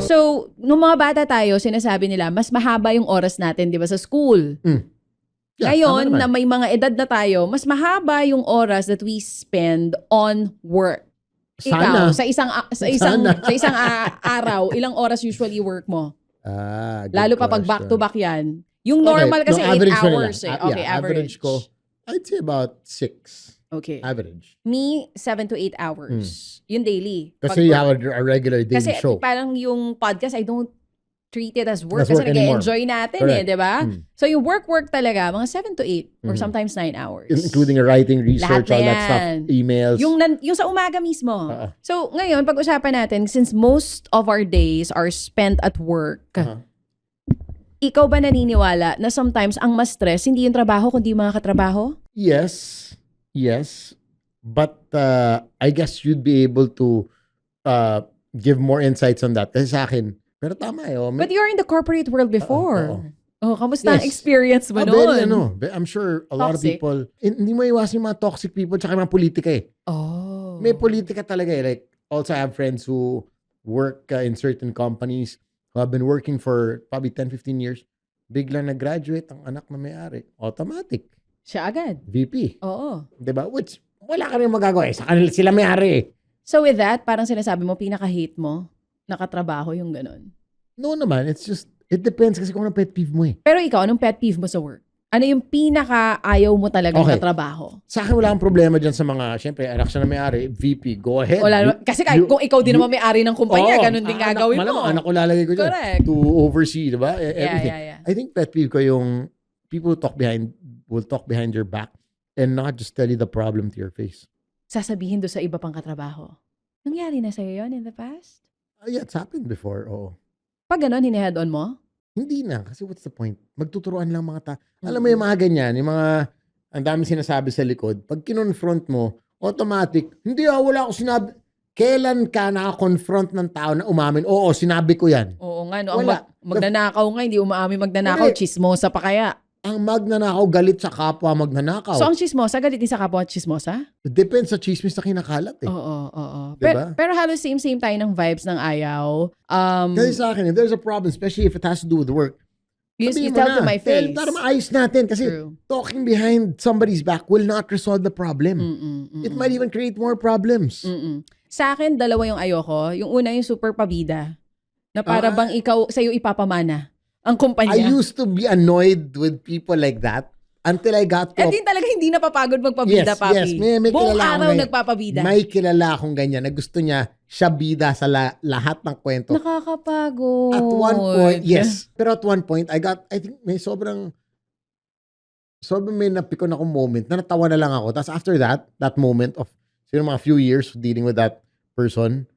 So, nung mga bata tayo, sinasabi nila, mas mahaba yung oras natin, di ba, sa school. Yeah, Ngayon, tama naman. na may mga edad na tayo, mas mahaba yung oras that we spend on work. Ikaw, Sana. sa isang araw, ilang oras usually work mo? Good Lalo pa pag question. back-to-back yan. Yung normal kasi 8 hours eh. Okay, average. ko, I'd say about 6. Okay. Average. Me, 7 to 8 hours. Yung daily. Kasi you have a regular daily Kasi show. parang yung podcast, I don't treat it as work. As work Kasi nag-enjoy natin Correct. di ba? So yung work talaga, mga 7 to 8 or sometimes 9 hours. Including writing, research, Lahat na all that stuff, yan. emails. Yung sa umaga mismo. So ngayon, pag-usapan natin, since most of our days are spent at work, ikaw ba naniniwala na sometimes ang mas stress, hindi yung trabaho, kundi yung mga katrabaho? Yes. But I guess you'd be able to give more insights on that. Kasi sa akin, pero tama eh. But you're in the corporate world before. Kamusta ang Yes. experience mo Very, noon? I'm sure a lot of Toxic? people, hindi mo iwasan yung mga toxic people tsaka yung mga politika eh. Oh. May politika talaga eh. Like, also I have friends who work in certain companies who have been working for probably 10-15 years. Biglang nag-graduate ang anak na may-ari. Automatic. Siya agad. VP. Oo. Diba? Which, wala ka rin magagawa eh. Sa kanila, sila may-ari eh. So with that, parang sinasabi mo, pinaka-hate mo, nakatrabaho yung ganun. No naman. It's just, it depends kasi kung anong pet peeve mo eh. Pero ikaw, anong pet peeve mo sa work? Ano yung pinaka-ayaw mo talagang katrabaho? Sa akin, wala akong problema dyan sa mga, syempre, anak siya na may-ari, VP, go ahead. Kasi kung ikaw din naman may-ari ng kumpanya, ganun din gagawin mo. Malamang, anak ko lalagay ko dyan. Correct. To oversee, diba? Everything. Yeah. I think pet peeve ko yung people who will talk behind your back and not just tell you the problem to your face. Sasabihin do sa iba pang katrabaho. Nangyari na sa'yo yun in the past? Yeah, it's happened before, oo. Pag ganun, hini-head on mo? Hindi na, kasi what's the point? Magtuturuan lang mga Alam mo yung mga ganyan, yung mga, ang dami sinasabi sa likod, pag kinonfront mo, automatic, hindi wala ako sinabi. Kailan ka naka-confront ng tao na umamin? Oo, sinabi ko yan. Oo nga, no? Wala. Magnanakaw nga, hindi umaamin magnanakaw, chismosa pa kaya. Ang magnanakaw, galit sa kapwa magnanakaw. So ang chismosa, galit din sa kapwa chismosa? Depends sa chismis na kinakalat eh. Oo. Diba? Pero halos same tayo ng vibes ng ayaw. Kasi sa akin, if there's a problem, especially if it has to do with work, You sabihin mo tell to na. my face. Para maayos natin. Kasi True. talking behind somebody's back will not resolve the problem. It might even create more problems. Sa akin, dalawa yung ayoko. Yung una yung super pabida. Na para bang ikaw, sa'yo ipapamana ang kumpanya. I used to be annoyed with people like that until I got to... Din talaga hindi napapagod magpabida, papi. Yes. May Buong kilala araw akong nagpapabida. May kilala akong ganyan na gusto niya siya bida sa lahat ng kwento. Nakakapagod. At one point, yes. Pero at one point, I think may sobrang may napikon akong moment na natawa na lang ako. Tapos after that moment of siguro mga few years dealing with that person,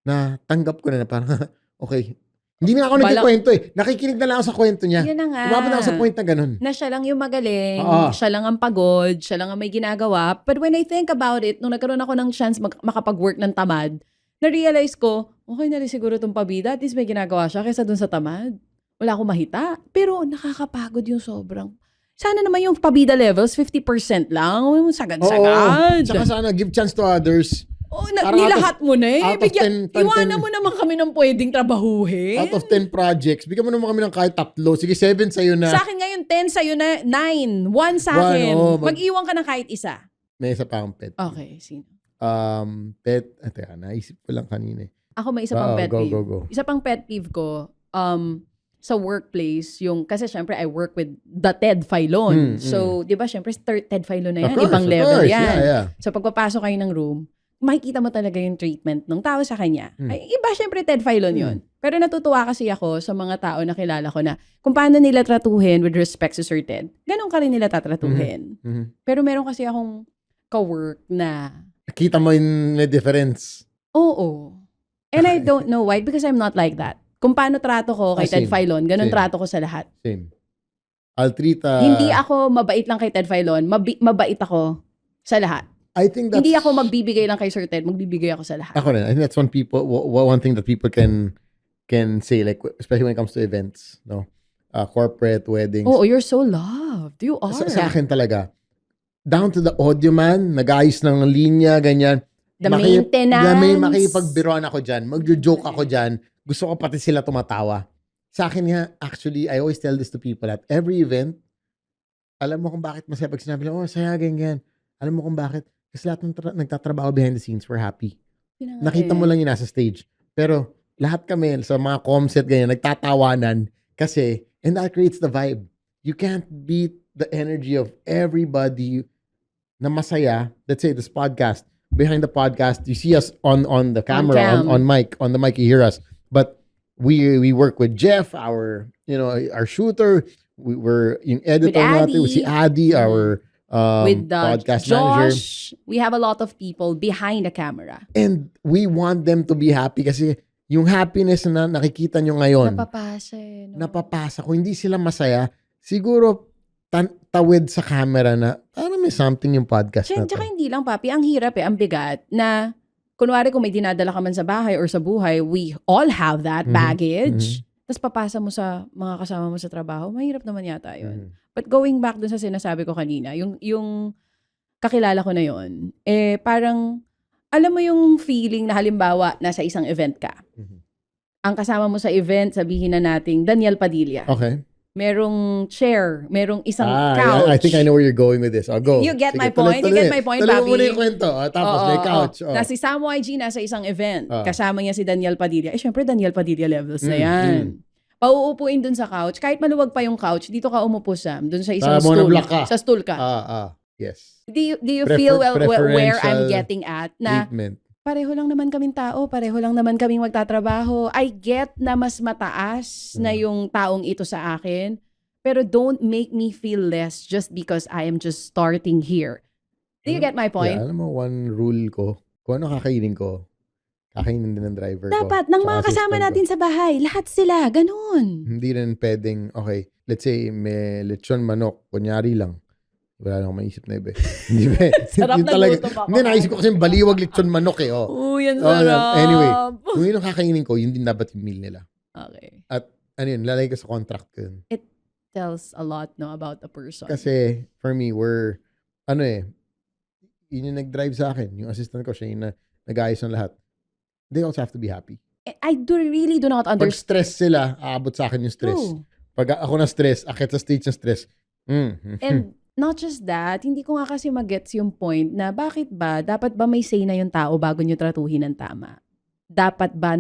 na tanggap ko na parang, okay, hindi na ako nagkikwento eh. Nakikinig na lang ako sa kwento niya. Yun na nga. Umabot na ako sa point na ganun. Na siya lang yung magaling, Oo. siya lang ang pagod, siya lang ang may ginagawa. But when I think about it, nung nagkaroon ako ng chance makapag-work ng tamad, na-realize ko, okay na rin siguro itong pabida, at least may ginagawa siya kaysa dun sa tamad. Wala akong mahita. Pero nakakapagod yung sobrang. Sana naman yung pabida levels, 50% lang. Sagad-sagad. Tsaka sana give chance to others. Nilahat mo na eh. out of 10, Iwanan mo naman kami ng pwedeng trabahuhin. Out of 10 projects, bigyan mo naman kami ng kahit 3. Sige, 7 sa'yo na. Sa akin ngayon, 10 sa'yo na, 9. 1 sa akin. Mag-iwan ka ng kahit isa. May isa pa akong pet. Okay, sino? Naisip ko lang kanina eh. Ako may isa pang pet peeve. Go. Isa pang pet peeve ko, sa workplace, kasi syempre I work with the Ted Filon. So, di ba syempre Ted Filon na yan, ibang level yan. Yeah. So, pagpapasok kayo ng room, makikita mo talaga yung treatment ng tao sa kanya. Ay, iba syempre Ted Filon yun. Pero natutuwa kasi ako sa mga tao na kilala ko na kung paano nila tratuhin with respect to Sir Ted, ganun ka rin nila tatratuhin. Pero meron kasi akong ka-work na Kita mo yung difference. oo. And I don't know why because I'm not like that. Kung paano trato ko kay Ted Filon, ganun trato ko sa lahat. Same. I'll treat... Hindi ako mabait lang kay Ted Filon, mabait ako sa lahat. I think that's... Hindi ako magbibigay lang kay Sir Ted, magbibigay ako sa lahat. Ako rin. I think that's one thing that people can say, like, especially when it comes to events, no? Corporate, weddings. Oo, you're so loved. You are. Sa akin talaga, down to the audio man, nag-ayos ng linya, ganyan. The maintenance. Makikipagbiruan ako dyan, magjo-joke ako dyan, gusto ko pati sila tumatawa. Sa akin nga, actually, I always tell this to people at every event, alam mo kung bakit masaya pag sinabi lang, saya, ganyan. Alam mo kung bakit? Kasi lahat ng nagtatrabaho behind the scenes, we're happy. Yun na nga Nakita mo lang yung nasa stage. Pero lahat kami sa mga comset ganyan, nagtatawanan kasi, and that creates the vibe. You can't beat the energy of everybody na masaya. Let's say this podcast. Behind the podcast, you see us on the camera, cam. on the mic, you hear us. But we work with Jeff, our shooter. We're yung editor natin, Addy. si Addy, our with podcast Josh, manager. we have a lot of people behind the camera. And we want them to be happy kasi yung happiness na nakikita nyo ngayon, Napapasa no? napapasa. Kung hindi sila masaya, siguro tawid sa camera na parang may something yung podcast na to. Tsaka hindi lang, papi, ang hirap ang bigat na kunwari kung may dinadala ka man sa bahay or sa buhay, we all have that baggage. Tapos papasa mo sa mga kasama mo sa trabaho, mahirap naman yata yun. But going back dun sa sinasabi ko kanina, yung kakilala ko na yun, parang, alam mo yung feeling na halimbawa, nasa isang event ka. Ang kasama mo sa event, sabihin na nating Daniel Padilla. Okay. Merong chair, merong isang couch. I think I know where you're going with this. I'll go. You get my Sige, point? You get my point, Tuloy Bobby? mo muna yung kwento. Tapos may couch. Na si Sam YG nasa isang event. Kasama niya si Daniel Padilla. Syempre, Daniel Padilla levels na yan. Pauupuin dun sa couch. Kahit maluwag pa yung couch, dito ka umupo, Sam. Dun sa isang stool. Sa stool ka. Yes. Do you feel where I'm getting at? Na Treatment. pareho lang naman kaming tao, pareho lang naman kaming magtatrabaho. I get na mas mataas na yung taong ito sa akin, pero don't make me feel less just because I am just starting here. Do you get my point? Yeah, alam mo, one rule ko, kung ano kakainin ko, kakainin din ng driver ko. Dapat, ng tsaka mga kasama assistant natin ko. sa bahay, lahat sila, ganun. Hindi rin pwedeng, okay, let's say may lechon manok, kunyari lang. Wala lang akong maisip na iba. Hindi ba? Sarap Yun na talaga. luto pa. Hindi, naisip ko kasi baliwag lechon manok eh. Yan sarap. Anyway, kung yun ang kakainin ko, yun din dapat yung meal nila. Okay. At ano yun, lalagay ko sa contract ko yun. It tells a lot about the person. Kasi for me, yun yung nag-drive sa akin. Yung assistant ko, siya yung nag-ayos ng lahat. They also have to be happy. I really do not Pag understand. stress sila, aabot sa akin yung stress. True. Pag ako na stress, akit sa stage ng stress. And not just that, hindi ko nga kasi mag-gets yung point na dapat ba may say na yung tao bago nyo tratuhin ng tama? Dapat ba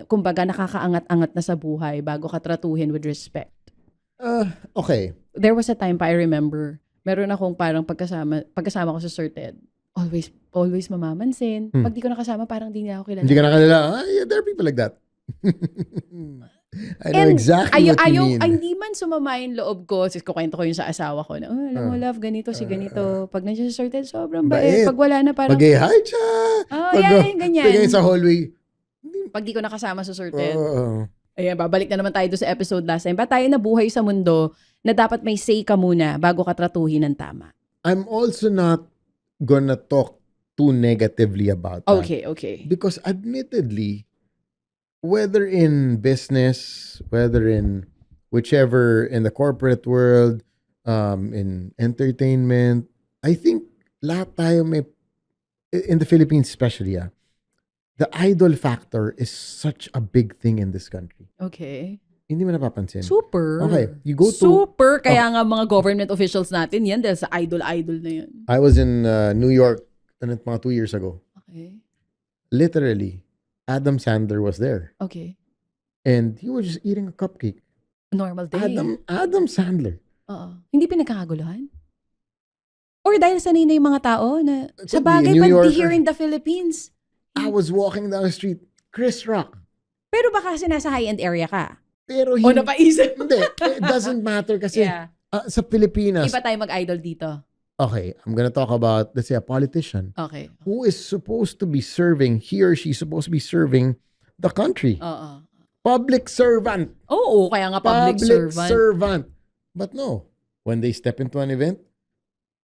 kumbaga nakakaangat-angat na sa buhay bago ka tratuhin with respect? Okay. There was a time pa I remember, meron akong parang pagkasama ko sa Sir Ted, always mamamansin. Pag di ko nakasama, parang di niya ako kilala. Hindi ka nakalala. Yeah, there are people like that. I know exactly what you mean. Hindi man sumama yung loob ko. Kukwento ko yun sa asawa ko na, alam mo, love, ganito, si ganito. Pag nandiyan sa Sir Ted, sobrang bait. Pag wala na, parang, hi, cha! ganyan. Pag sa hallway. Pag di ko nakasama sa Sir Ted. Ayan, babalik na naman tayo doon sa episode last time. Ba tayo nabuhay sa mundo na dapat may say ka muna bago ka tratuhin ng tama? I'm also not gonna talk too negatively about that. Okay. Because admittedly, whether in business, whether in whichever, in the corporate world, in entertainment, I think lahat tayo may, in the Philippines especially, the idol factor is such a big thing in this country. Okay. Hindi mo napapansin. Super. Okay, you go to... Super. Kaya nga mga government officials natin yan dahil sa idol na yan. I was in New York mga 2 years ago. Okay. Literally, Adam Sandler was there. Okay. And he was just eating a cupcake. Normal day. Adam Sandler. Oo. Hindi pinagkakaguluhan? Or dahil sanay na yung mga tao na sa bagay, New pag Yorker. here in the Philippines. I was walking down the street, Chris Rock. Pero baka kasi nasa high-end area ka. Pero O napaisip. hindi, it doesn't matter kasi Yeah. sa Pilipinas. Iba tayo mag-idol dito. Okay, I'm gonna talk about, let's say, a politician Okay. who is supposed to be serving, he or she is supposed to be serving the country. Oo. Public servant. Oo, kaya nga public servant. But no, when they step into an event,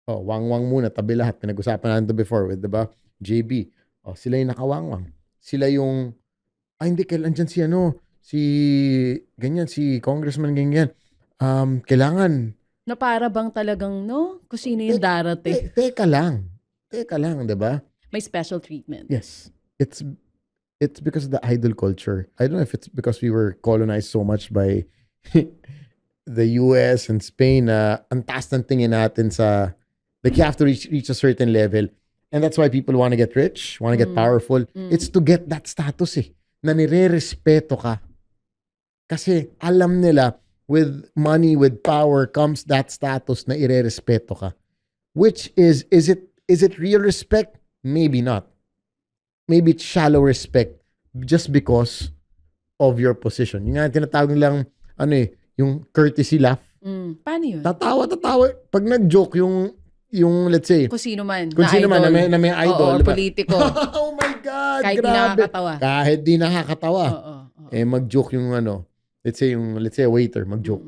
wang-wang muna, tabi lahat. Pinag-usapan natin to before with, diba, JB. Sila yung nakawang-wang. Sila yung, hindi, kailan dyan si Congressman ganyan. Kailangan. Na para bang talagang, kung sino yung darating. Teka lang, diba? May special treatment. Yes. It's it's because of the idol culture. I don't know if it's because we were colonized so much by the US and Spain na ang taas ng tingin natin sa, like you have to reach a certain level. And that's why people want to get rich, want to get powerful. It's to get that status na nire-respeto ka. Kasi alam nila, with money, with power, comes that status na ire-respeto ka. Which is it real respect? Maybe not. Maybe it's shallow respect just because of your position. Yung nga tinatawag nilang, yung courtesy laugh. Paano yun? Tatawa. Pag nag-joke yung let's say, Kung sino man na may idol. Oo, politiko. Oh my God, Kahit di grabe. nakakatawa. Kahit di nakakatawa. Oo. Mag-joke yung let's say a waiter, mag-joke.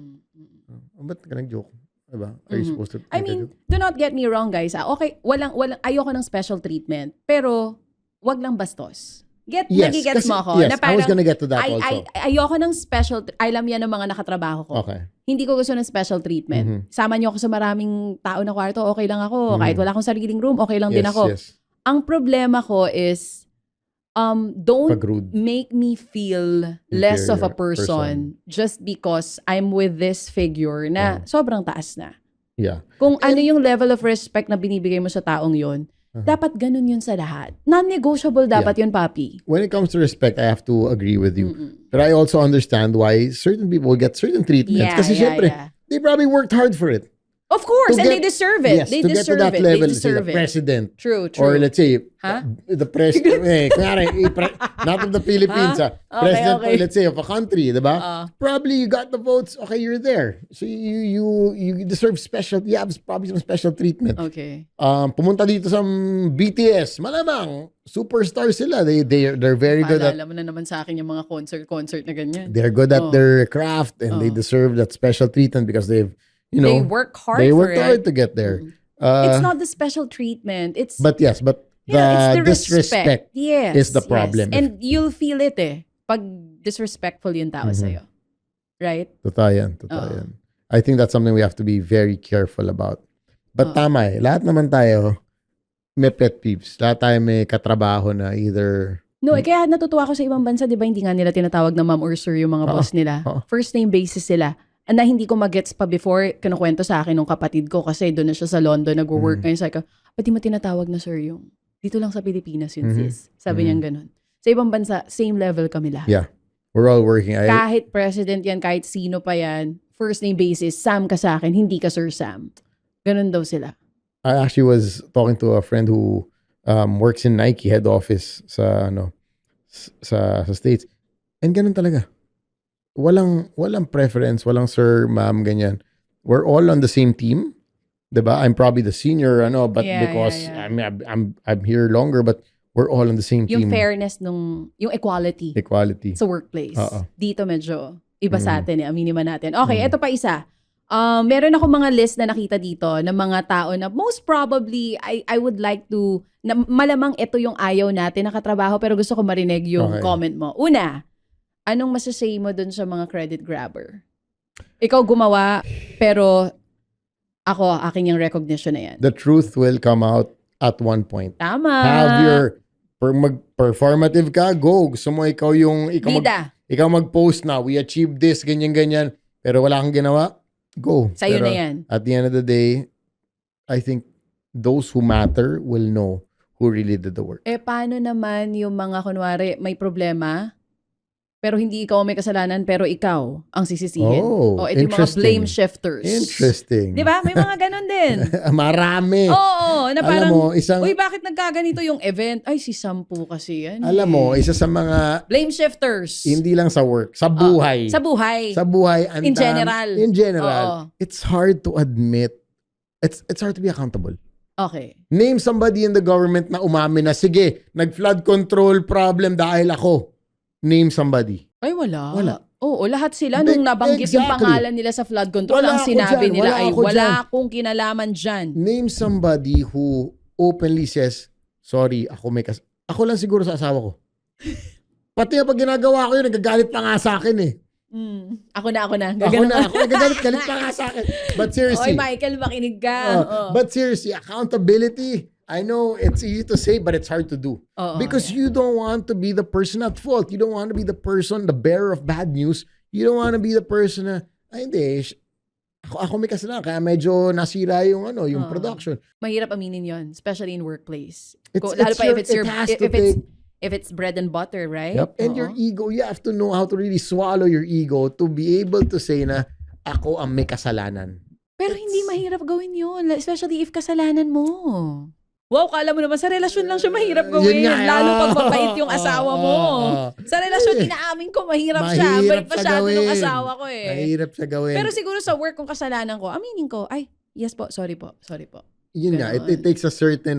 Ba't ka nag-joke? Diba? Are you supposed to I mean, do not get me wrong, guys. Okay, ayoko ng special treatment. Pero, wag lang bastos. Nagigets mo ako? Yes, na parang, I was gonna get to that also. Ayoko ng special, alam yan ng mga nakatrabaho ko. Okay. Hindi ko gusto ng special treatment. Sama niyo ako sa maraming tao na kwarto, okay lang ako. Kahit wala akong sariling room, okay lang din ako. Yes. Ang problema ko is, don't Pag-rude. make me feel less of a Inferior person just because I'm with this figure na sobrang taas na. Yeah. Kung ano yung level of respect na binibigay mo sa taong yon, dapat ganun yun sa lahat. Non-negotiable dapat yun, papi. When it comes to respect, I have to agree with you. But I also understand why certain people get certain treatments. Kasi syempre, they probably worked hard for it. Of course, and get- they deserve it. Yes, They to get to deserve that it. level, They say the deserve it. president. True. Or let's say, Huh? the president, kunyari, not of the Philippines, Okay, president, okay. let's say, of a country, diba? Probably you got the votes, okay, you're there. So you deserve special, you have probably some special treatment. Okay. Pumunta dito sa BTS, malamang, superstar sila. They're very good at, Paalala mo na naman sa akin yung mga concert na ganyan. they're good at their craft and they deserve that special treatment because they've, They work hard they for worked it. hard to get there. It's not the special treatment. It's But it's the the disrespect respect. Yes, is the problem. And you'll feel it pag disrespectful yung tao sa'yo. Right? Totoo yan. I think that's something we have to be very careful about. But tama lahat naman tayo may pet peeves. Lahat tayo may katrabaho na either No, kaya natutuwa ako sa ibang bansa, di ba, hindi nga nila tinatawag na ma'am or sir yung mga boss nila. First name basis sila. Na hindi ko magets pa before, kinukwento sa akin ng kapatid ko kasi doon na siya sa London, nag-work ngayon. Sabi ko, ba't di mo tinatawag na sir yung? Dito lang sa Pilipinas yun, sis. Sabi niyang ganun. Sa ibang bansa, same level kami lahat. Yeah. We're all working. Kahit president yan, kahit sino pa yan, first name basis, Sam ka sa akin, hindi ka Sir Sam. Ganun daw sila. I actually was talking to a friend who works in Nike head office sa States. And ganun talaga. Walang preference, walang sir, ma'am, ganyan. We're all on the same team. 'Di ba? I'm probably the senior but because I'm here longer, but we're all on the same Yung team. fairness yung equality sa workplace. Dito medyo iba sa atin aminin man natin. Okay, ito pa isa. Meron ako mga list na nakita dito ng mga tao na most probably I would like to na malamang ito yung ayaw natin na katrabaho pero gusto ko marinig yung comment mo. Una, anong masasay mo dun sa mga credit grabber? Ikaw gumawa, pero akin yung recognition na yan. The truth will come out at one point. Tama. Have your performative ka, go. Gusto mo ikaw mag-post na, we achieved this, ganyan-ganyan, pero wala kang ginawa, go. Sa'yo pero na yan. At the end of the day, I think those who matter will know who really did the work. Paano naman yung mga kunwari may problema, pero hindi ikaw may kasalanan, pero ikaw ang sisisihin? Ito yung mga blame shifters. Interesting. Di ba? May mga ganon din. Marami. Oo, na parang, alam mo, uy, bakit nagkaganito yung event? Ay, si Sampu kasi yan. Alam mo, isa sa mga blame shifters. Hindi lang sa work, sa buhay. Sa buhay. Sa buhay. In general. In general. It's hard to admit. It's hard to be accountable. Okay. Name somebody in the government na umamin na, sige, nag-flood control problem dahil ako. Name somebody. Ay, wala. Wala. Oo, lahat sila nung nabanggit yung pangalan nila sa flood control, ang sinabi nila ay wala akong kinalaman dyan. Name somebody who openly says, sorry, ako lang siguro sa asawa ko. Pati pag ginagawa ko yun, nagagalit pa nga sa akin eh. Ako na. Ako nagagalit pa nga sa akin. But seriously. Oy, Michael, makinig ka. But seriously, accountability, I know it's easy to say, but it's hard to do. Oo, Because yeah. you don't want to be the person at fault. You don't want to be the person, the bearer of bad news. You don't want to be the person na, ay hindi, ako may kasalanan, kaya medyo nasira yung yung Oo. production. Mahirap aminin yon, especially in workplace. It's- Lalo it's pa your- if it's your it has to if it's bread and butter, right? Yep. And your Oo. ego, you have to know how to really swallow your ego to be able to say na, ako ang may kasalanan. Pero hindi mahirap gawin yun, especially if kasalanan mo. Wow, kala mo naman sa relasyon lang siya mahirap gawin. Yun nga, Lalo pag mabait yung asawa mo. Sa relasyon, Eh, inaamin ko, mahirap siya. mahirap Bait siya masyado ng gawin. asawa ko eh. Mahirap siya gawin. Pero siguro sa work kung kasalanan ko, aminin ko, ay, yes po, sorry po. Yun nga, it Ganon. takes a certain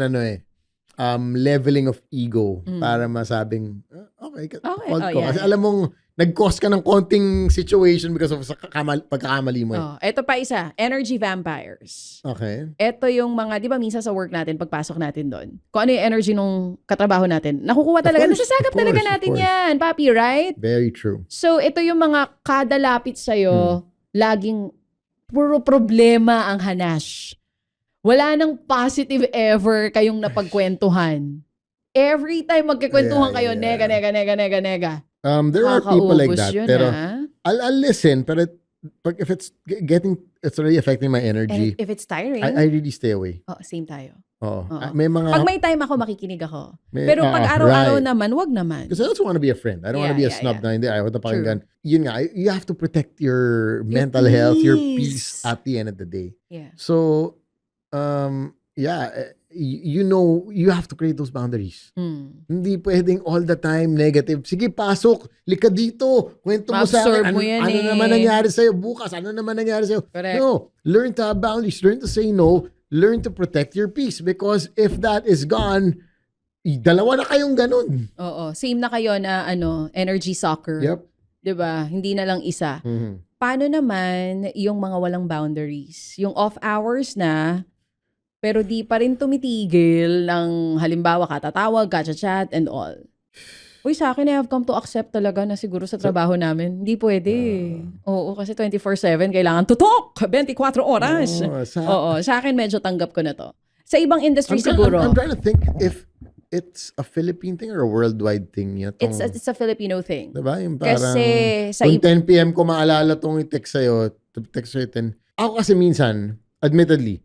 leveling of ego Mm. para masabing, okay, fault oh, ko. yeah, Kasi yeah. alam mong, nag-cause ka ng konting situation because of pagkakamali mo. Oh, eto pa isa, energy vampires. Okay. Ito yung mga, di ba minsan sa work natin, pagpasok natin doon, kung ano yung energy nung katrabaho natin, nakukuha talaga, course, nasasagap of talaga course, of natin course. yan, papi, right? Very true. So, ito yung mga kada lapit sa'yo, laging puro problema ang hanash. Wala nang positive ever kayong napagkwentuhan. Every time magkikwentuhan kayo, Yeah, yeah. nega. There are people like Nakakaubos that. yun, Pero ah. I'll listen, pero if it's it's already affecting my And energy, if it's tiring, I really stay away. oh, same tayo. Oo. Oo. May mga... Pag may time ako, makikinig ako. may- Pero pag araw-araw right. naman, wag naman. Because I also want to be a friend. I don't want to be a Yeah, snob yeah. na hindi. Ayaw na pakinggan. Yun nga, you have to protect your mental health, your peace peace. at the end of the day. Yeah. So, you know, you have to create those boundaries. Mm. Hindi pwedeng all the time negative. Sige, pasok. Lika dito. Kwento mo sa Ma-absorb akin. mo yan ano eh. naman nangyari sa'yo bukas? Ano naman nangyari sa'yo? Correct. No. Learn to have boundaries. Learn to say no. Learn to protect your peace. Because if that is gone, dalawa na kayong ganun. Oo. Same na kayo na energy soccer. Yep. 'Di ba? Hindi na lang isa. Mhm. Paano naman yung mga walang boundaries? Yung off hours na, pero di pa rin tumitigil ng halimbawa katatawag, ka-chat and all. Uy, sa akin, I have come to accept talaga na siguro sa trabaho namin, hindi pwede. Oo, kasi 24/7, kailangan tutok! 24 oras! Oo, sa akin medyo tanggap ko na to. Sa ibang industry siguro, I'm trying to think if it's a Philippine thing or a worldwide thing. it's a Filipino thing. Diba? Yung parang, Kasi sa kung 10 p.m. ko maalala tong i-text sa'yo, text sa'yo 10. Ako kasi minsan, admittedly,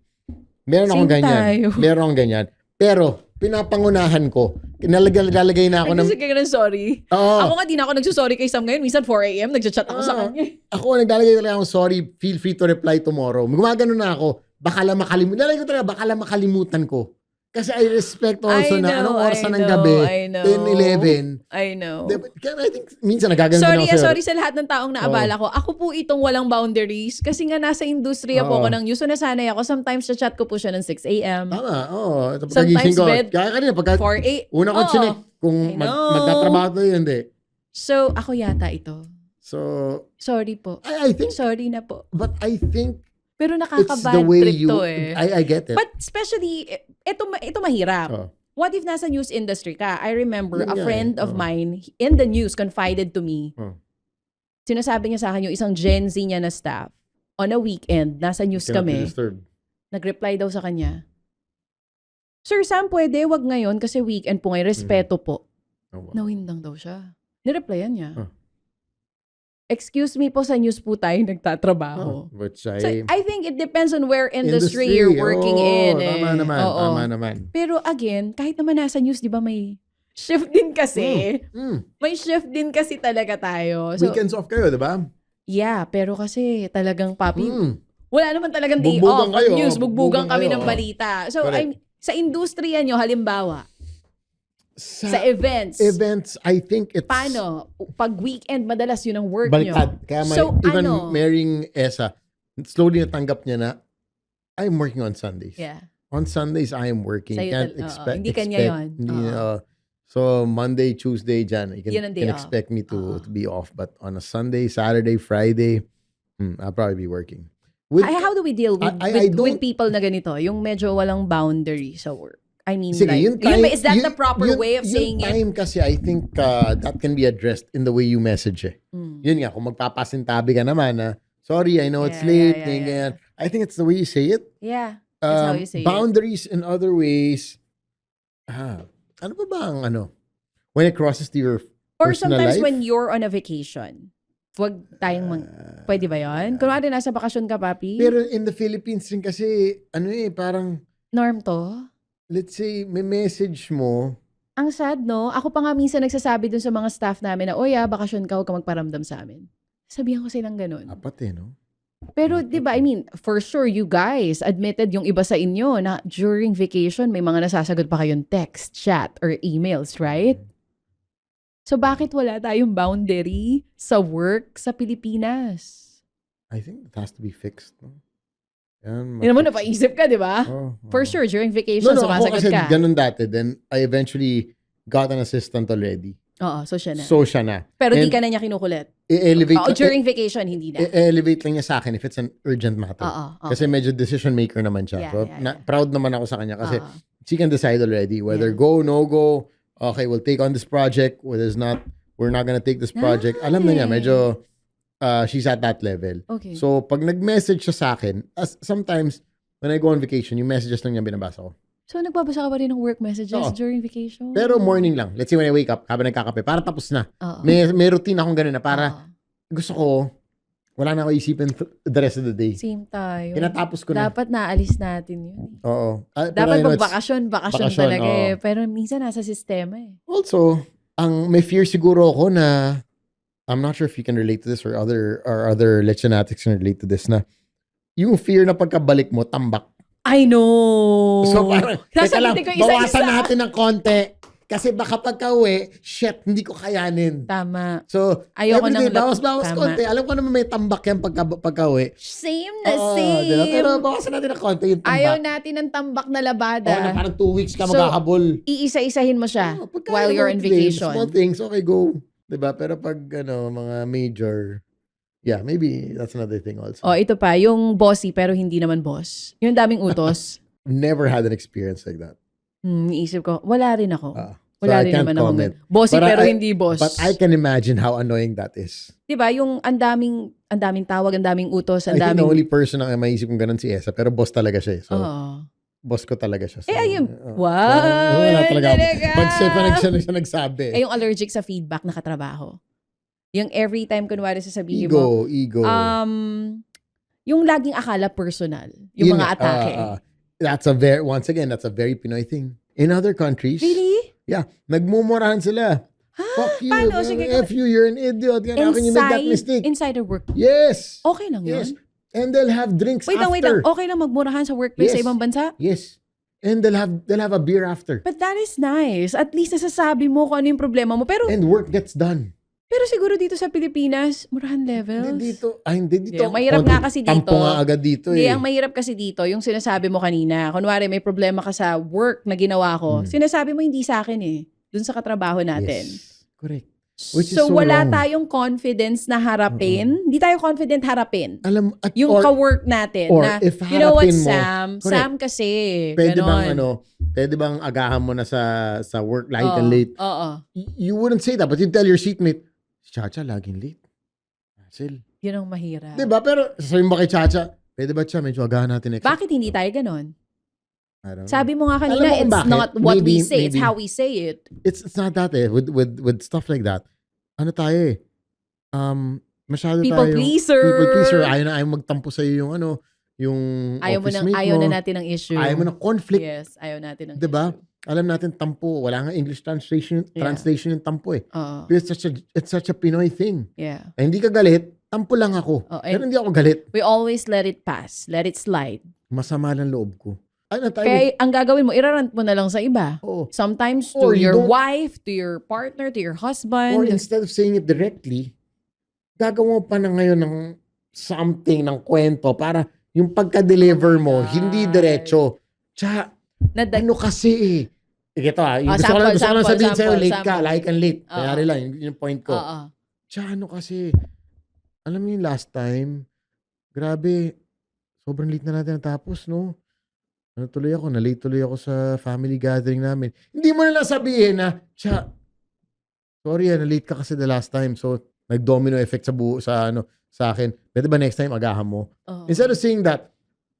meron akong Same ganyan. tayo. Meron akong ganyan. Pero, pinapangunahan ko. Nalalagay na ako ng... Kasi ka ng sorry. Oo. Ako nga, di na ako nagsusorry kay Sam ngayon. Minsan 4 a.m. nagchat ako sa Ah. kanya. Ako, naglalagay talaga akong sorry, feel free to reply tomorrow. Gumagano na ako, baka lang makalimutan. Lalagay ko talaga, baka lang makalimutan ko. Kasi I respect also na anong oras na ng gabi, I know. 10, 11. I know. Diba? Kaya I think, minsan nagagano na ako sa'yo. Sorry sa lahat ng taong naabala ko. Ako po itong walang boundaries. Kasi nga nasa industriya po ako ng news. So nasanay ako. Sometimes sa chat ko po siya ng 6 a.m. Tama, oo. Ito, Sometimes pagkagising ko. bed, Kaya kanina, 4 a.m. una ko chinek kung I know. magtatrabaho tayo, hindi. So, ako yata ito. So, Sorry po. I think, Sorry na po. but I think Pero it's nakaka-bad the way trip you, to eh. I get it. But especially, ito mahirap. Oh. What if nasa news industry ka? I remember Yun a nga friend eh. of Oh. mine in the news confided to me. Oh. Sinasabi niya sa akin yung isang Gen Z niya na staff. On a weekend, nasa news Cannot be kami. disturbed. Nag-reply daw sa kanya. Sir Sam, pwede, wag ngayon kasi weekend po ngayon. Respeto po. Oh, wow. Nawindang daw siya. Nireplyan niya. Oh. Excuse me po, sa news po tayo nagtatrabaho. Which So, I think it depends on where industry Industry, you're working oo, in. Eh. Tama naman, Oo. tama naman. Pero again, kahit naman nasa news, di ba may shift din kasi. May shift din kasi talaga tayo. So, Weekends off kayo, di ba? yeah, pero kasi talagang papi, wala naman talagang day Bugbugan off. kayo, News, bugbugan bugbugan kami kayo, ng balita. So, Correct. sa industriya nyo, halimbawa, Sa sa events, I think it's... paano? Pag weekend, madalas yun ang work Baliktad. nyo. Kaya So, even ano? marrying Esa, slowly natanggap niya na, I'm working on Sundays. Yeah. On Sundays, I am working. Sa'yo Can't oo. expect. Hindi kanya yun. Hindi, Oo. so, Monday, Tuesday, dyan, you Yun ang day can off. expect me Oo. to be off. But on a Sunday, Saturday, Friday, I'll probably be working. With, How do we deal with, I with don't- people na ganito? Yung medyo walang boundary sa work. I mean, Sige, like, yung time, is that the proper way of saying yung it? time kasi, I think that can be addressed in the way you message eh. Yun nga, kung magpapasintabi ka naman na, sorry, I know it's Yeah, late, yeah, ganyan. yeah. I think it's the way you say it. Yeah, that's how you say it. Boundaries in other ways, Ano ba ang when it crosses to your Or personal sometimes life? when you're on a vacation. Wag tayong pwede ba yun? Kunwari nasa bakasyon ka, papi? Pero in the Philippines rin kasi, parang, Norm to? let's say, may message mo. Ang sad, no? Ako pa nga minsan nagsasabi dun sa mga staff namin na, bakasyon ka, huwag ka magparamdam sa amin. Sabihan ko silang ganun. Apat no? Pero, di ba, I mean, for sure, you guys admitted yung iba sa inyo na during vacation, may mga nasasagot pa kayong text, chat, or emails, right? So, bakit wala tayong boundary sa work sa Pilipinas? I think it has to be fixed. No? Yan, Yun naman, ma-fix. napaisip ka, di ba? For sure, during vacation, No, ako sumasagot kasi ka. ganun dati. Then, I eventually got an assistant already. Oo, so siya na. So, siya na. Pero di And ka na niya kinukulit. I-elevate Oo, during vacation, hindi na. i-elevate lang niya sa akin if it's an urgent matter. Oo, okay. Kasi medyo decision maker naman siya. Yeah, So, yeah. proud naman ako sa kanya kasi Oo. she can decide already whether Yeah. go, no go, okay, we'll take on this project, whether it's not, we're not gonna take this project. Alam na niya, medyo she's at that level. Okay. So, pag nag-message siya sa akin, sometimes, when I go on vacation, yung messages lang niya binabasa ko. So, nagbabasa ka pa rin ng work messages Oo. during vacation? Pero morning lang. Let's say when I wake up, habang nagkakape, para tapos na. Oo. May routine akong ganun na para Oo. gusto ko, wala na ako isipin the rest of the day. Same tayo. Tinatapos ko na. Dapat naalis natin yun. Oo. Pero Dapat I know pag it's- bakasyon bakasyon, talaga oo. eh. Pero minsan nasa sistema eh. Also, ang may fear siguro ako na, I'm not sure if you can relate to this or other lectionatics can relate to this na, yung fear na pagkabalik mo, tambak. I know. So parang, teka lang, Sasagutin ko isa-isa. bawasan natin ng konti. Kasi baka pagka-uwi, shit, hindi ko kayanin. Tama. So, Ayoko everyday, ng bawas tama. konti. Alam ko naman may tambak yan pagka-uwi. Same na Oo, same. diba? Pero bawasan natin ng konti yung tambak. Ayaw natin ng tambak na labada. Oo, na parang 2 weeks ka So, maghahabol. Iisa-isahin mo siya Pagka while you're on today, vacation. Small things, okay, go. Diba? Pero pag mga major, yeah, maybe that's another thing also. Oh, ito pa, yung bossy pero hindi naman boss. Yung daming utos. Never had an experience like that. Iisip ko, wala rin ako. So Wala I rin can't naman ako. comment. Bossy But pero I- hindi boss. But I can imagine how annoying that is. 'Di ba? Yung ang daming tawag, ang daming utos, I ang think the daming only person na maisip kong ganun si Esa, pero boss talaga siya. So, Oo. boss ko talaga siya. So, ayun. oo. Wow. Wala talaga. Talaga. Pag-step pa siya nagsabi. Yung allergic sa feedback na katrabaho. Yung every time kunwari sasabihin mo, Ego. yung laging akala personal, yung Yun mga nga, atake. that's a very Pinoy thing. In other countries, Really? yeah, nagmumurahan sila. Fuck you. Paano? Sige, F you, you're an idiot. How can you make that mistake? Inside the work. Yes. Okay lang yun. Yes. And they'll have drinks Wait after. lang. Okay lang magmurahan sa workplace sa Yes. ibang bansa? Yes. And they'll have a beer after. But that is nice. At least nasasabi mo kung ano yung problema mo. Pero And work gets done. siguro dito sa Pilipinas, murahan levels. Hindi dito. Yeah, mahirap nga kasi dito. Tampo nga agad dito Hindi, eh. ang mahirap kasi dito, yung sinasabi mo kanina, kunwari may problema ka sa work na ginawa ko, sinasabi mo hindi sa akin eh. Dun sa katrabaho natin. Yes. Correct. Which is So, so wala wrong. tayong confidence na harapin. Hindi tayo confident harapin. Alam, Yung ka-work natin or na, if you know what, harapin mo, Sam? correct. Sam kasi. pwede ganon. bang agahan mo na sa work late Oo, and late? Oo. You wouldn't say that, but you tell your seatmate, si Chacha laging late. Hassle. Yun ang mahirap. Diba? Pero sasabihin mo kay Chacha, pwede ba siya? Medyo agahan natin next week. Bakit hindi tayo ganon? I don't know. Sabi mo nga Alam kanina, mo kung it's bakit? not what we Maybe- say, it's maybe. how we say it. It's not that eh. With stuff like that. Ano tayo eh. Masyado People tayo. pleaser. People pleaser. Ayaw magtampo sa'yo yung yung Ayaw office mate ayaw mo. na natin ng issue. Ayaw mo ng conflict. Yes, ayaw natin ng Diba? issue. Alam natin tampo. Wala nga English translation yung tampo eh. Oo. Because it's such a Pinoy thing. Yeah. Eh, hindi ka galit, tampo lang ako. Oh, Pero hindi ako galit. We always let it pass. Let it slide. Masama lang loob ko. Ano tayo? Kaya ang gagawin mo, irarant mo na lang sa iba. Oo. Sometimes to Or you your don't- wife, to your partner, to your husband. Or instead of saying it directly, gagawa mo pa na ngayon ng something, ng kwento, para yung pagka-deliver mo, God. hindi diretso. Tsaka, ano kasi eh. Ito yung gusto ko lang sabihin sa'yo, late ka, like and late. Kayari lang, yung point ko. Oo. Tsaka ano kasi, alam mo yung last time, grabe, sobrang late na natin natapos, no? Na-late tuloy ako sa family gathering namin. Hindi mo na lang sabihin na, sorry na-late ka kasi the last time. So, nag-domino effect sa akin. Pwede ba next time agahan mo? Oo. Instead of saying that,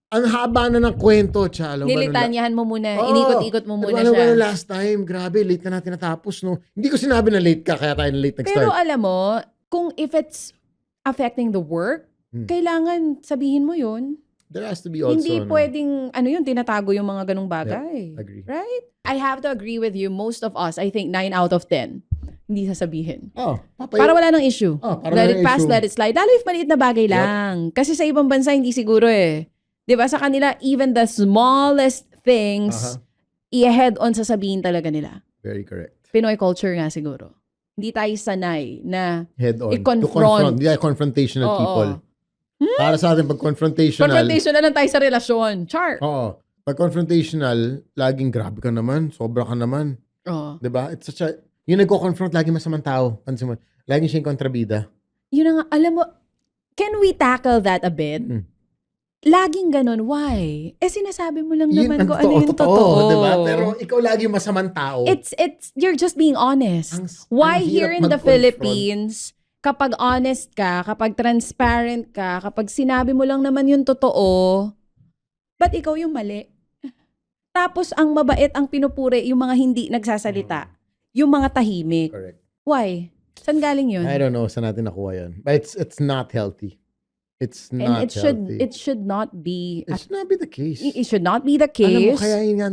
ang haba na ng kwento, Chalo. Nilitanyahan mo muna. Oo. Inikot-ikot mo muna Ano siya. last time? Grabe, late na natin natapos, no? Hindi ko sinabi na late ka, kaya tayo na late Pero nag-start. alam mo, kung if it's affecting the work, kailangan sabihin mo yun. There has to be also, Hindi pwedeng, tinatago yung mga ganong bagay. agree. Right? I have to agree with you. Most of us, I think 9 out of 10, hindi sasabihin. Para wala nang issue. para Let wala it pass, issue. let it slide. Lalo if maliit na bagay lang. Kasi sa ibang bansa, hindi siguro eh. 'Di ba sa kanila, even the smallest things, i-head on sasabihin talaga nila. Very correct. Pinoy culture nga siguro. Hindi tayo sanay na Head on. I-confront. To confront. Hindi tayo confrontational Oo. people. Para sa atin, pag confrontational. confrontational lang tayo sa relasyon. Char. Oo. Pag confrontational, laging grabe ka naman, sobra ka naman. Oo. Diba? It's such a, yung nagko-confront, laging masamang tao. Pansin mo, laging siya yung kontrabida. Yun na nga, alam mo, can we tackle that a bit? Laging ganun. Why? Sinasabi mo lang naman kung ano yung totoo. Diba? Pero ikaw lagi masamang tao. It's you're just being honest. Why ang here hirap in the mag-confront. Philippines, kapag honest ka, kapag transparent ka, kapag sinabi mo lang naman yung totoo, ba't ikaw yung mali? Tapos ang mabait, ang pinupuri, yung mga hindi nagsasalita. Yung mga tahimik. Correct. Why? Saan galing yun? I don't know saan natin nakuha yan. But it's not healthy. It's And not it healthy. should not be It should not be the case. it should not be the Alam mo, case. kaya yun nga,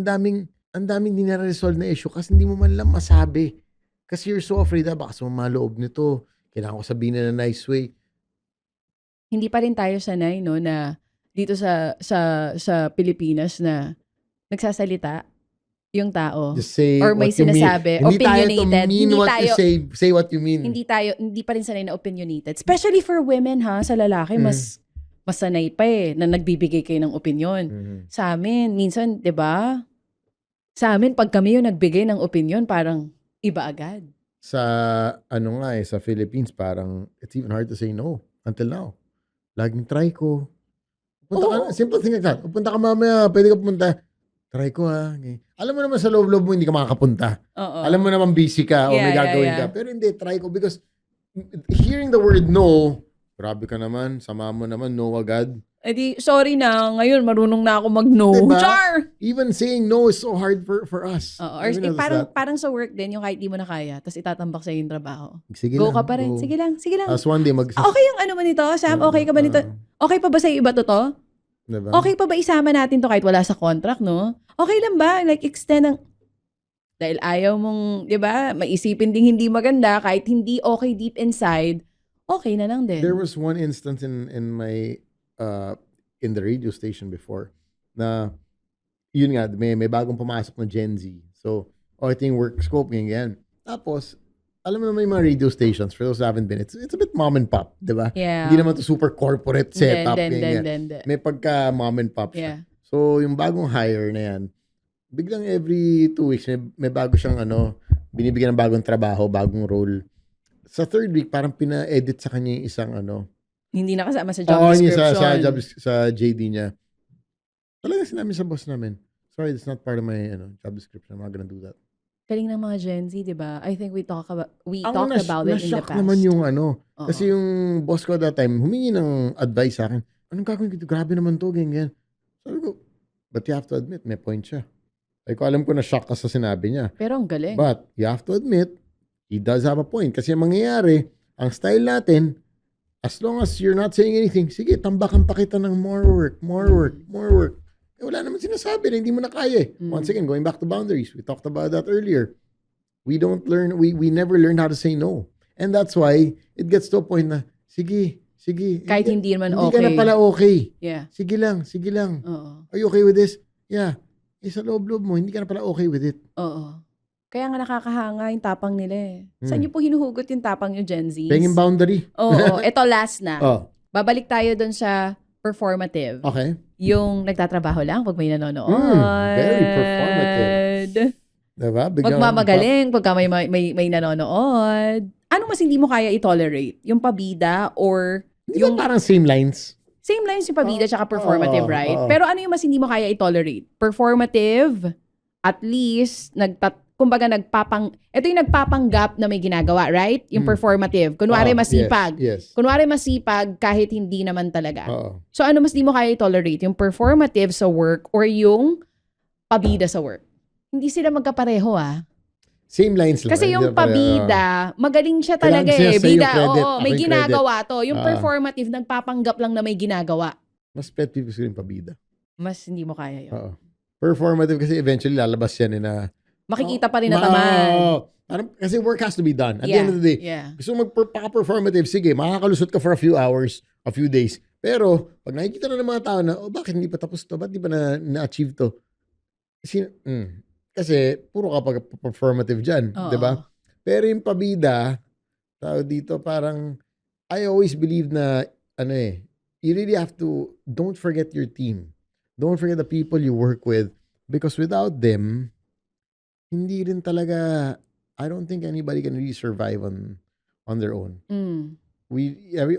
ang daming hindi na-resolve na issue kasi hindi mo man lang masabi. Kasi you're so afraid baka sumama loob nito. Kailangan ko sabihin na nice way. Hindi pa rin tayo sanay no na dito sa Pilipinas na nagsasalita yung tao. Just say Or may what you mean. sinasabi, Hindi opinionated. tayo to mean Hindi what tayo- you say. Say what you mean. Hindi pa rin sanay na opinionated. Especially for women ha, sa lalaki mas sanay pa na nagbibigay kayo ng opinion. Sa amin, minsan, 'di ba? Sa amin pag kami yung nagbigay ng opinion, parang iba agad. Sa sa Philippines, parang it's even hard to say no until now. Laging try ko. Punta ka, simple thing like that. Pupunta ka mamaya, pwede ka pumunta. Try ko ha. Okay. Alam mo naman sa loob-loob mo hindi ka makakapunta. Oo. Alam mo naman busy ka o may gagawin ka. Pero hindi, try ko because hearing the word no, grabe ka naman, sama mo naman, no agad. Sorry na, ngayon marunong na ako mag-no. Diba? Char! Even saying no is so hard for us. Oo. Or Have you noticed that? parang sa work din, yung kahit di mo na kaya, tapos itatambak sa'yo yung trabaho. Sige Go lang, ka pa rin. go. Sige lang. Tapos one day Okay yung ano mo nito, Sam? Okay ka ba nito? Okay pa ba sa'yo iba to? Diba? Okay pa ba isama natin to kahit wala sa contract, no? Okay lang ba? Like, extend ng... Dahil ayaw mong, di ba, maisipin ding hindi maganda, kahit hindi okay deep inside, okay na lang din. There was one instance in my in the radio station before na yun nga may bagong pumasok na Gen Z. So, ito yung work scope ganyan. Tapos alam mo naman yung mga radio stations, for those who haven't been, it's a bit mom and pop, di ba? Yeah. Hindi naman to super corporate setup. ganyan. Then. May pagka mom and pop Yeah. siya. So, yung bagong hire na yan, biglang every 2 weeks, may bago siyang binibigyan ng bagong trabaho, bagong role. Sa 3rd week, parang pina-edit sa kanya yung isang Hindi nakasama sa job description. sa JD niya. Talaga sinabi sa boss namin, sorry, that's not part of my job description. I'm not gonna do that. Galing ng mga Gen Z, di ba? I think we talked about it in the Na-shock past. naman yung Oo. Kasi yung boss ko that time, humingi ng advice sa akin. Anong gagawin ko? Grabe naman to, ganyan. Sabi ko, but you have to admit, may point siya. Ay ko alam ko na shock ka sa sinabi niya. Pero ang galing. But you have to admit, he does have a point. Kasi ang mangyayari, ang style natin, as long as you're not saying anything, sige, tambakan pa kita ng more work. Wala naman sinasabi na hindi mo na kaya. Once again, going back to boundaries, we talked about that earlier. We never learn how to say no. And that's why it gets to a point na, sige. Kahit hindi naman Hindi okay. ka na pala okay. Yeah. Sige lang. Oo. Are you okay with this? Yeah. Sa loob-loob mo, hindi ka na pala okay with it. Oo. Kaya nga nakakahanga yung tapang nila eh. Saan niyo po hinuhugot yung tapang yung Gen Z? Penging boundary. Oo. Ito last na. Oh, Babalik tayo dun sa performative. okay. Yung nagtatrabaho lang pag may nanonood. Very performative. Diba? Magmamagaling pagka may nanonood. Ano mas hindi mo kaya i-tolerate? Yung pabida or Hindi yung parang same lines. same lines yung pabida tsaka performative, right? oo. Pero ano yung mas hindi mo kaya i-tolerate? Performative, at least, kumbaga ito yung nagpapanggap na may ginagawa, right? Yung performative. Kunwari masipag. Yes. Kunwari masipag kahit hindi naman talaga. Oo. So ano mas di mo kaya i-tolerate? Yung performative sa work or yung pabida sa work? Hindi sila magkapareho Same lines lang. Kasi yung Hindi na pareho. pabida, magaling siya talaga Kailangan siya sa'yo Bida, credit, oo, ako may yung ginagawa to. Yung Ah. performative, nagpapanggap lang na may ginagawa. Mas pet peeve ko yung pabida. Mas hindi mo kaya yun. Oo. Performative kasi eventually lalabas yan na Makikita pa rin na tamad. Kasi work has to be done. At the end of the day, Yeah. gusto mo magpaka-performative, sige, makakalusot ka for a few hours, a few days. Pero, pag nakikita na ng mga tao na, bakit hindi pa tapos to? Ba't di pa na-achieve to? Kasi, puro ka performative dyan. Oo. Di ba? Pero yung pabida, tao dito, parang, I always believe na, you really have to, don't forget your team. Don't forget the people you work with. Because without them, hindi rin talaga, I don't think anybody can really survive on their own. Mm.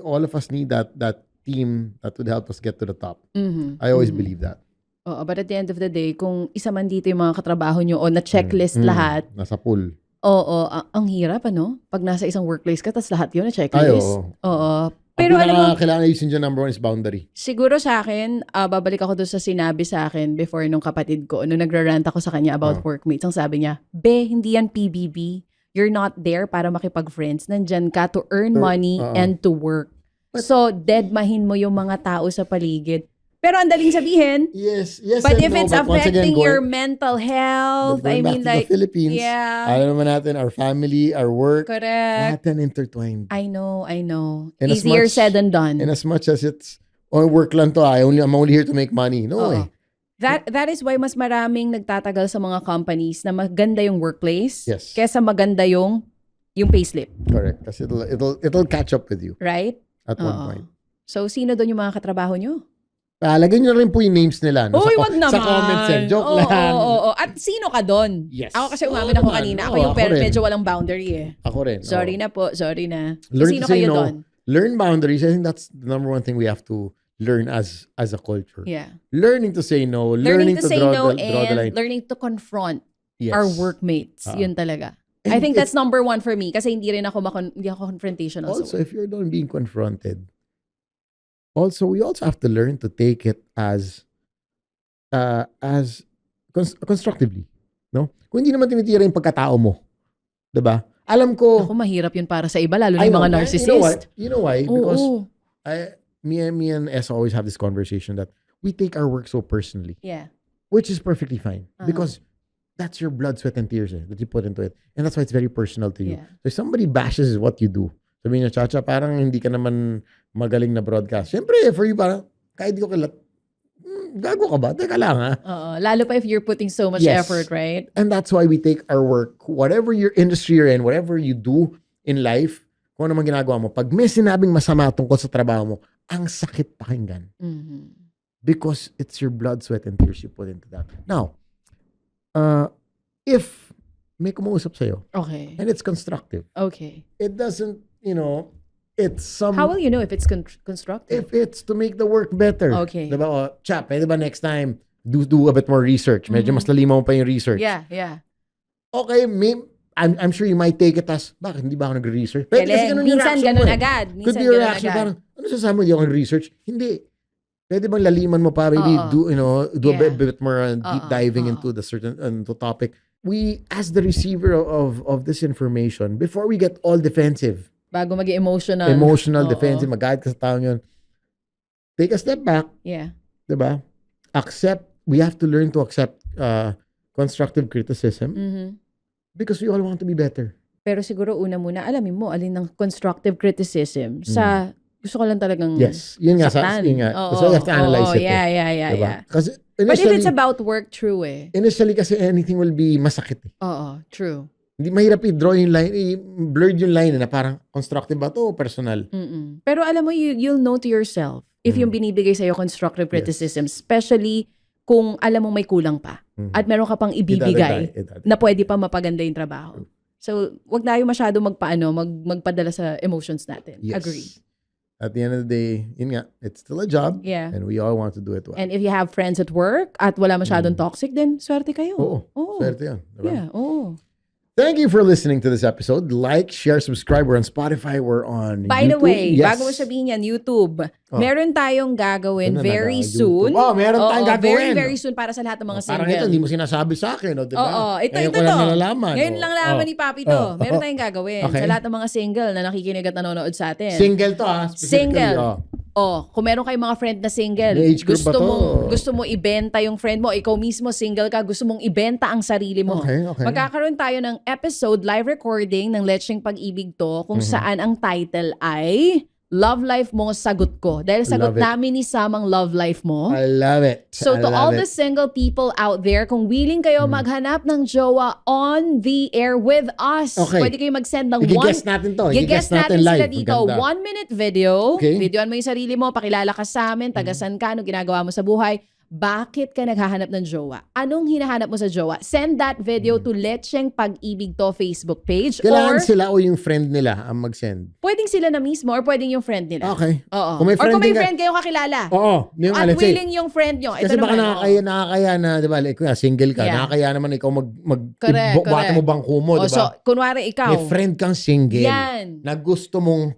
All of us need that team that would help us get to the top. Mhm. I always Mhm. believe that. Oo, but at the end of the day, kung isa man dito yung mga katrabaho nyo o na-checklist lahat, Nasa pool. oo, ang hirap, Pag nasa isang workplace ka, tas lahat yun Ay, na-checklist. oo. Oo. Pero Pero alam mo, kailangan ayusin dyan, number one is boundary. siguro sa akin, babalik ako doon sa sinabi sa akin before nung kapatid ko, nung nagrarant ako sa kanya about workmates. Ang sabi niya, hindi yan PBB. You're not there para makipag-friends. Nandyan ka to earn money and to work. So, deadmahin mo yung mga tao sa paligid. Pero ang daling sabihin, Yes, but and if no, it's but once again, affecting your mental health, going back to the Philippines, yeah. alam naman natin, our family, our work, Correct. lahat yan intertwined. I know. And as Easier much- said than done. And as much as it's, work lang to, I'm only here to make money. No Oo. That is why mas maraming nagtatagal sa mga companies na maganda yung workplace Yes. kesa maganda yung payslip, Correct. Kasi it'll catch up with you right? at one Oo. point. So, sino doon yung mga katrabaho nyo? Lagyan nyo na rin po yung names nila. No? Uy, wag naman. Sa comments yan. Joke Oo, lang. oo. At sino ka doon? Yes. Ako kasi umamin ako naman. kanina. Ako Oo, yung ako rin. medyo walang boundary Ako rin. Sorry na po. Sorry na. Learn Sino to say kayo no. doon? Learn boundaries. I think that's the number one thing we have to learn as a culture. Yeah. Learning to say no. Learning to say draw no the line. and learning to confront Yes. our workmates. Yun talaga. And I think that's number one for me kasi hindi ako confrontational. Also, if you're done being confronted, we also have to learn to take it as constructively. No? Kung hindi naman tinitira yung pagkatao mo. 'Di ba? Alam ko, Ako, mahirap yun para sa iba, lalo na I yung know, mga narcissist. You know why? Because Oo. me and S always have this conversation that we take our work so personally, Yeah. which is perfectly fine because that's your blood, sweat, and tears that you put into it. And that's why it's very personal to you. Yeah. So if somebody bashes what you do, sabihin niya, Chacha, parang hindi ka naman magaling na broadcast. Siyempre, for you, parang, kahit di ko kilat, gago ka ba? Teka lang, ha? Oo. Lalo pa if you're putting so much Yes. effort, right? And that's why we take our work, whatever your industry you're in, whatever you do in life, kung ano man ginagawa mo, pag may sinabing masama tungkol sa trabaho mo, ang sakit pakinggan. Mhm. Because it's your blood, sweat, and tears you put into that. Now, if may kumuusap sa'yo, Okay. and it's constructive, Okay. it doesn't, it's some... How will you know if it's constructive? If it's to make the work better. Okay. Diba? O, Chap, pwede ba next time, do a bit more research. Medyo mas lalimaw pa yung research. Yeah, yeah. Okay, I'm sure you might take it as, bakit hindi ba ako nag-research? Pwede kasi ganun yung Minsan reaction ganun mo eh. agad. Could Minsan be your ganun reaction, agad. parang, ano sasama, hindi ako nag-research? Hindi. Pwede bang laliman mo pa, maybe do a bit more deep diving into the certain topic. We, as the receiver of this information, before we get all defensive, Bago maging emotional. defensive, mag-guide ka sa tao yun, take a step back, Yeah. diba? We have to learn to accept constructive criticism Mhm. because we all want to be better. Pero siguro una muna, alamin mo, alin ng constructive criticism sa gusto ko lang talagang Yes. Yun nga. saktan. Yun nga. Oo, So you have to analyze oo, it. Yeah. Diba? Kasi But if it's about work, true initially kasi anything will be masakit eh. Oo, true. Hindi mahirap i-draw yung line, blurred yung line na parang constructive ba to o personal. Mm-mm. Pero alam mo, you'll know to yourself if yung binibigay sa'yo constructive criticism, especially kung alam mong may kulang pa at meron ka pang ibibigay Idadagdag. na pwede pa mapaganda yung trabaho. So, wag tayo masyado magpadala sa emotions natin. Yes. Agree. At the end of the day, yun nga, it's still a job Yeah. and we all want to do it well. And if you have friends at work at wala masyadong toxic, then swerte kayo. Oo. Swerte yan. Diba? Yeah, oo. Thank you for listening to this episode. Like, share, subscribe. We're on Spotify. We're on By the YouTube. way, Yes. bago mo sabihin yan, YouTube, Oh. meron tayong gagawin Ano na very YouTube? soon. Oh, meron tayong Oo, gagawin. Very, very soon para sa lahat ng mga Parang single. ito, hindi mo sinasabi sa akin. O, diba? Oo, ito Ngayon to. ko lang nalalaman. Ngayon lang nalaman ni Papi to. Oh. Meron tayong gagawin Okay. sa lahat ng mga single na nakikinig at nanonood sa atin. Single to, ha? Specifically, Single. oh. Oh, kung meron kayong mga friend na single, May age group ba to? gusto mo ibenta yung friend mo, ikaw mismo single ka, gusto mong ibenta ang sarili mo. Okay. Magkakaroon tayo ng episode, live recording ng Lecheng Pag-ibig to, kung Mhm. saan ang title ay Love Life Mo, Sagot Ko. Dahil sagot Love it. namin ni Sam ang love life mo. I love it. So I to love all it. the single people out there, kung willing kayo maghanap ng jowa on the air with us, Okay. pwede kayo mag-send ng I-guess natin to. I-guess natin live. sila dito. Ang ganda. 1-minute video. Okay. Videoan mo yung sarili mo, pakilala ka sa amin, tagasan ka, ano ginagawa mo sa buhay. Bakit ka naghahanap ng jowa? Anong hinahanap mo sa jowa? Send that video to Lecheng Pag-ibig to Facebook page. Kailangan Or sila o yung friend nila ang mag-send. pwedeng sila na mismo or pwedeng yung friend nila. Okay. Oo. Kung may Or friend kung may din ka- friend kayo kakilala. Oo. Yung, At let's say, willing yung friend nyo. kasi Ito baka naman. nakakaya na, di ba, like, kuya, single ka, Yeah. nakakaya naman ikaw Correct, bata correct. mo bangko mo, di So, ba? kunwari ikaw. May friend kang single Yan. na gusto mong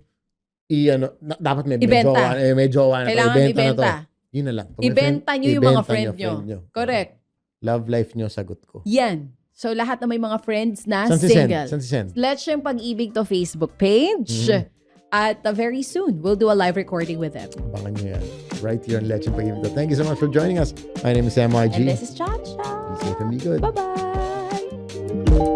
dapat may Ibenta. jowa, may jowa na to, Kailangan ibenta na ibenta. to. Yun na lang. Kung may Ibenta nyo yung mga ibenta friend nyo. nyo. Correct. Love life nyo, sagot ko. Yan. So, lahat na may mga friends na San si Sen? single. San si Sen? Lecheng Pag-ibig to Facebook page. Mhm. At very soon, we'll do a live recording with them. Abangan nyo yan. Right here on Lecheng Pag-ibig. Thank you so much for joining us. My name is Sam YG. And this is Chacha. Be safe and be good. Bye-bye.